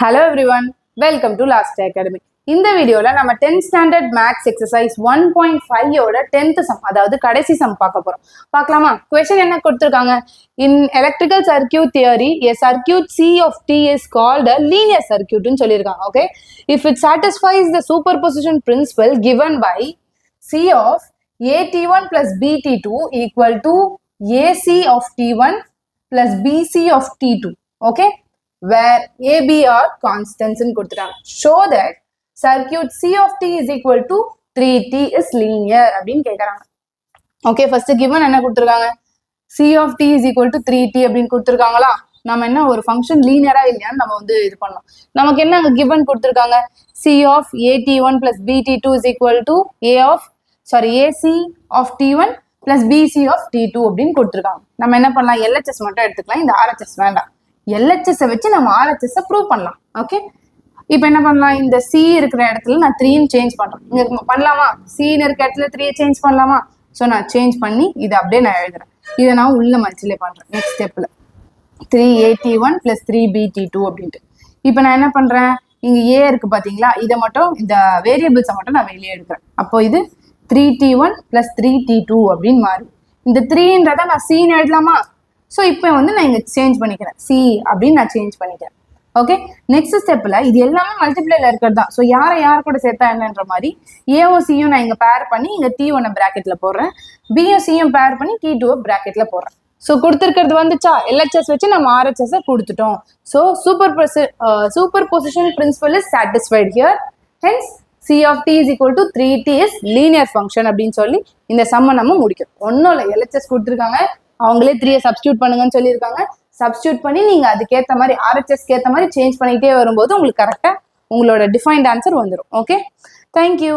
Hello everyone, welcome to Last Academy. இந்த வீடியோல நம்ம 10th ஸ்டாண்டர்ட் மேத்ஸ் எக்ஸசைஸ் 1.5 ஓட 10th சம் அதாவது கடைசி சம் பார்க்க போறோம். பார்க்கலாமா? क्वेश्चन என்ன கொடுத்திருக்காங்க? In electrical circuit theory, a circuit C of T is called a linear circuit ன்னு சொல்லிருக்காங்க. Okay? If it satisfies the superposition principle given by C of AT1 plus BT2 equal to AC of T1 plus BC of T2. Okay? Where AB are constants in கொடுத்துட்டாங்க. Show that circuit C of T is equal to 3T is linear அப்படின்னு கேட்குறாங்க. Okay, first given என்ன கொடுத்துருக்காங்க? C of T is equal to 3T அப்படின்னு கொடுத்துருக்காங்களா? நம்ம என்ன ஒரு ஃபங்க்ஷன் லீனியரா இல்லையான்னு நம்ம வந்து இது பண்ணலாம். நமக்கு என்ன அங்கே given கொடுத்துருக்காங்க? C of AT1 plus BT2 is equal to AC of T1 plus BC of T2 அப்படின்னு கொடுத்துருக்காங்க. நம்ம என்ன பண்ணலாம்? LHS மட்டும் எடுத்துக்கலாம், இந்த RHS வேண்டாம். LHS வச்சு நம்ம RHS ப்ரூவ் பண்ணலாம். ஓகே, இப்போ என்ன பண்ணலாம்? இந்த C இருக்கிற இடத்துல நான் 3 சேஞ்ச் பண்றேன். இங்க பண்ணலாமா? C இருக்கிற இடத்துல 3 சேஞ்ச் பண்ணலாமா? ஸோ நான் சேஞ்ச் பண்ணி இதை அப்படியே நான் எழுதுறேன். இதை நான் உள்ள மல்டிப்ளை பண்றேன். நெக்ஸ்ட் ஸ்டெப்ல 3AT1 plus 3BT2 அப்படின்ட்டு. இப்போ நான் என்ன பண்றேன்? இங்க A இருக்கு பாத்தீங்களா? இதை மட்டும் இந்த வேரியபிள்ஸை மட்டும் நான் வெளியே எடுக்கிறேன். அப்போ இது 3T1 plus 3T2 அப்படின்னு மாறும். இந்த 3ன்றதை நான் Cன்னு எழுதலாமா? ஸோ இப்போ வந்து நான் இங்கே சேஞ்ச் பண்ணிக்கிறேன். C அப்படின்னு நான் சேஞ்ச் பண்ணிக்கிறேன். ஓகே, நெக்ஸ்ட் ஸ்டெப்பில் இது எல்லாமே மல்டிப்ளைல இருக்கிறது தான். ஸோ யார் கூட சேர்த்தா என்னன்ற மாதிரி ஏஓசியும் நான் இங்கே பேர் பண்ணி இங்கே T1 ப்ராக்கெட்டில் போடுறேன், பிஓசியும் பேர் பண்ணி T2 ப்ராக்கெட்டில் போடுறேன். ஸோ கொடுத்துருக்கிறது வந்துச்சா? LHS வச்சு நம்ம RHS கொடுத்துட்டோம். So superposition principle is satisfied here. Hence C of T is equal to 3T is linear function அப்படின்னு சொல்லி இந்த சம்மை நம்ம முடிக்கும். ஒன்றும் இல்லை, LHS கொடுத்துருக்காங்க, அவங்களே 3 சப்ஸ்டியூட் பண்ணுங்கன்னு சொல்லியிருக்காங்க. சப்ஸ்டியூட் பண்ணி நீங்கள் அதுக்கேற்ற மாதிரி RHSக்கு ஏற்ற மாதிரி சேஞ்ச் பண்ணிக்கிட்டே வரும்போது உங்களுக்கு கரெக்டாக உங்களோட டிஃபைன்ட் ஆன்சர் வந்துடும். Okay, thank you.